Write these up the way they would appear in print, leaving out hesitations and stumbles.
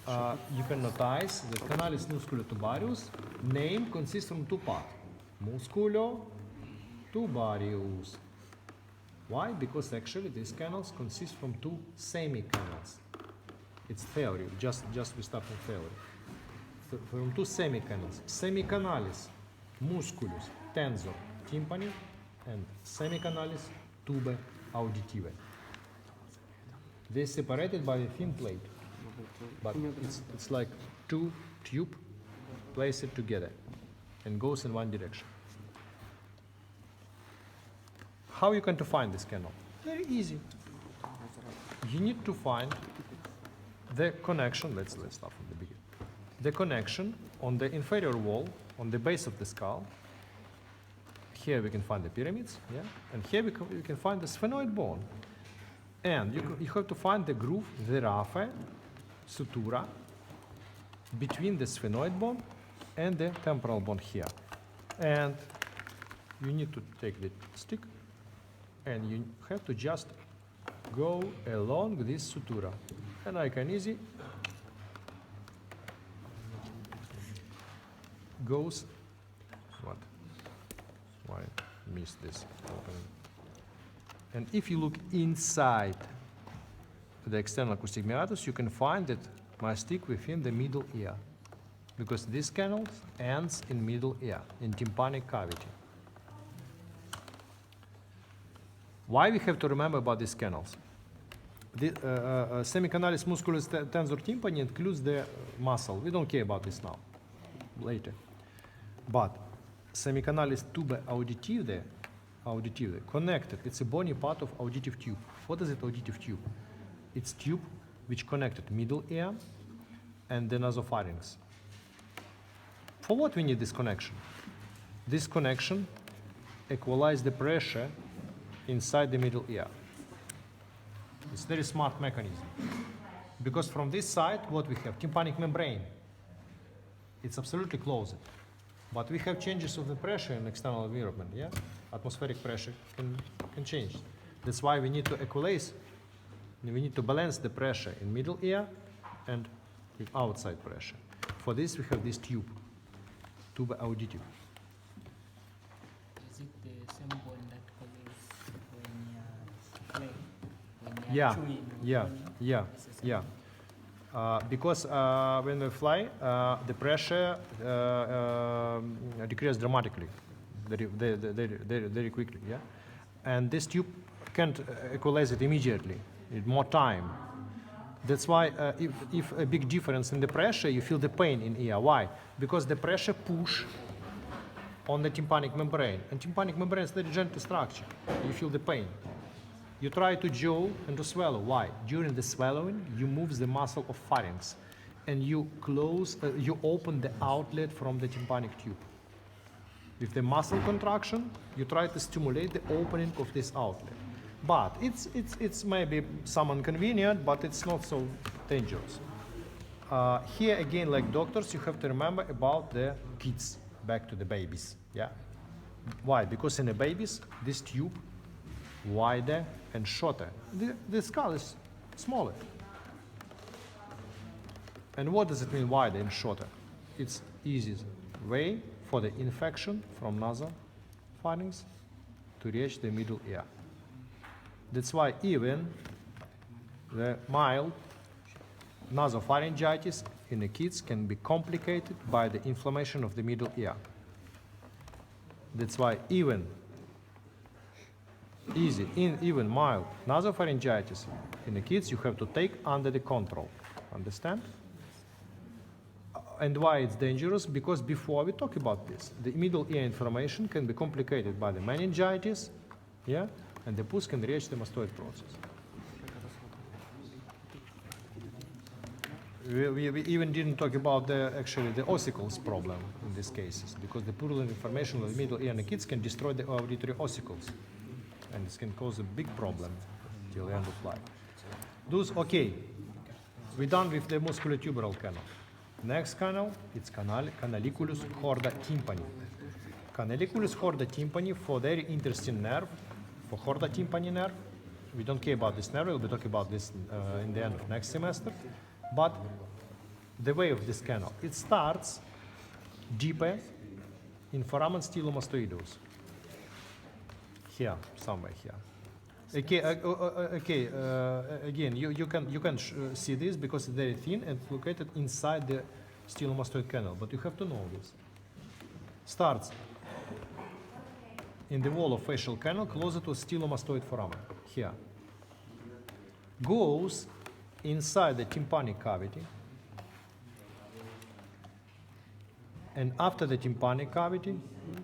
You can notice that canalis musculotubarius name consists from two parts. Musculotubarius. Why? Because actually these canals consist from two semi-canals. It's theory, just we start from theory. From two semi-canals. Semicanalis musculus tensor tympani and semicanalis tube auditive. They're separated by a thin plate, but it's like two tube placed together and goes in one direction. How you going to find this canal? Very easy. You need to find the connection. Let's start from the beginning. The connection on the inferior wall, on the base of the skull. Here we can find the pyramids, yeah, and here we can find the sphenoid bone. And you have to find the groove, the raphe, sutura, between the sphenoid bone and the temporal bone here. And you need to take the stick and you have to just go along this sutura. And I can easy goes what? Why miss this opening? And if you look inside the external acoustic meatus, you can find that my stick within the middle ear, because this canal ends in middle ear, in tympanic cavity. Why we have to remember about these canals? The semicanalis musculus tensor tympani includes the muscle. We don't care about this now, later. But semicanalis tube auditive connected. It's a bony part of auditive tube. What is it, auditive tube? It's tube which connected middle ear and the nasopharynx. For what we need this connection? This connection equalizes the pressure inside the middle ear. It's a very smart mechanism. Because from this side, what we have? Tympanic membrane. It's absolutely closed. But we have changes of the pressure in external environment, yeah? Atmospheric pressure can change. That's why we need to equalize, we need to balance the pressure in middle ear and with outside pressure. For this, we have this tube auditive. Is it the same bone that causes when you Yeah, chewing? yeah. Because when we fly, the pressure decreases dramatically, very quickly, yeah? And this tube can't equalize it immediately, need more time. That's why if a big difference in the pressure, you feel the pain in ear. Why? Because the pressure push on the tympanic membrane. And tympanic membrane is very gentle structure. You feel the pain. You try to jaw and to swallow. Why? During the swallowing, you move the muscle of pharynx, and you you open the outlet from the tympanic tube. With the muscle contraction, you try to stimulate the opening of this outlet. But it's maybe some inconvenient, but it's not so dangerous. Here again, like doctors, you have to remember about the kids, back to the babies. Yeah. Why? Because in the babies, this tube wider and shorter. The skull is smaller. And what does it mean wider and shorter? It's easiest way for the infection from nasal pharynx to reach the middle ear. That's why even the mild nasopharyngitis in the kids can be complicated by the inflammation of the middle ear. That's why even mild nasopharyngitis in the kids, you have to take under the control. Understand? And why it's dangerous? Because before we talk about this, the middle ear inflammation can be complicated by the meningitis, yeah, and the pus can reach the mastoid process. We even didn't talk about the ossicles problem in these cases, because the purulent inflammation of the middle ear in the kids can destroy the auditory ossicles, and this can cause a big problem till the end of life. Okay, we're done with the musculotuberal canal. Next canal, it's canaliculus chorda tympani. Canaliculus chorda tympani, for very interesting nerve, for chorda tympani nerve. We don't care about this nerve, we'll be talking about this in the end of next semester. But the way of this canal. It starts deeper in foramen stylomastoideus. Here, somewhere here. Again, you can see this because it's very thin and located inside the stylomastoid canal, but you have to know this. Starts in the wall of facial canal closer to stylomastoid foramen, here. Goes inside the tympanic cavity, and after the tympanic cavity,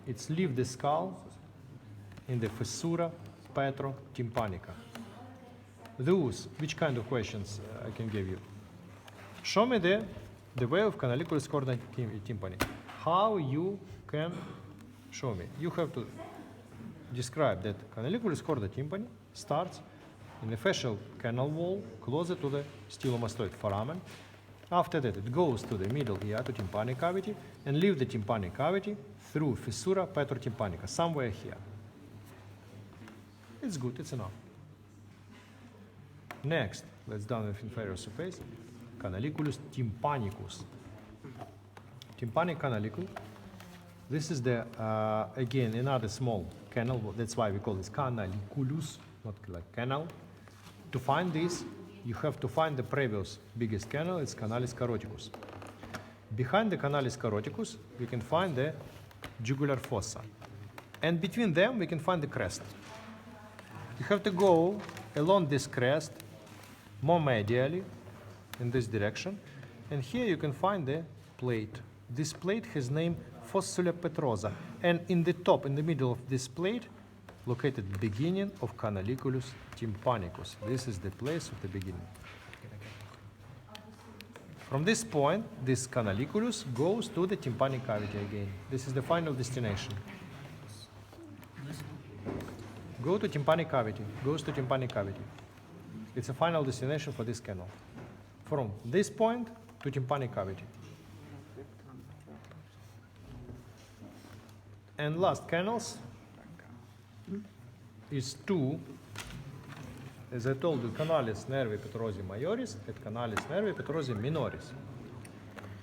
it's leave the skull in the fissura petrotympanica. Those, which kind of questions I can give you? Show me the way of canaliculus corda tympani. How you can show me? You have to describe that canaliculus corda tympani starts in the facial canal wall closer to the stylomastoid foramen. After that, it goes to the middle ear, to tympanic cavity, and leave the tympanic cavity through fissura petrotympanica, somewhere here. It's good, it's enough. Next, let's down with inferior surface, canaliculus tympanicus. Tympanic canalicule. This is the, again, another small canal, that's why we call this canaliculus, not like canal. To find this, you have to find the previous biggest canal, it's canalis caroticus. Behind the canalis caroticus, we can find the jugular fossa. And between them, we can find the crest. You have to go along this crest more medially in this direction. And here you can find the plate. This plate has name fossula petrosa. And in the top, in the middle of this plate, located beginning of canaliculus tympanicus. This is the place of the beginning. From this point, this canaliculus goes to the tympanic cavity again. This is the final destination. Go to tympanic cavity, goes to tympanic cavity. It's a final destination for this canal. From this point to tympanic cavity. And last canals is two, as I told you, canalis nervi petrosi majoris and canalis nervi petrosi minoris.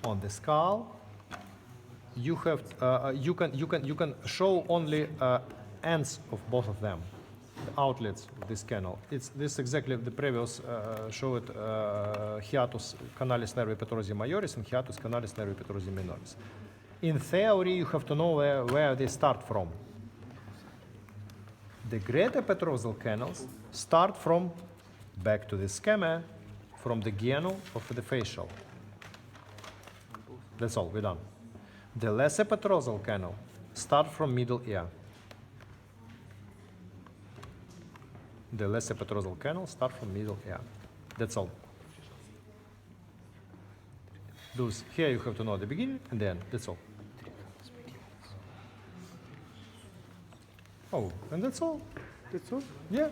On the skull, you have you can show only ends of both of them, the outlets of this canal. It's this exactly the previous showed hiatus canalis nervi petrosi majoris and hiatus canalis nervi petrosi minoris. In theory, you have to know where they start from. The greater petrosal canals start from, back to the schema, from the genu of the facial. That's all, we're done. The lesser petrosal canal start from middle ear. The lesser petrosal canal start from middle ear. That's all. Those here you have to know the beginning and the end. That's all. Oh, and that's all. That's all? Yeah.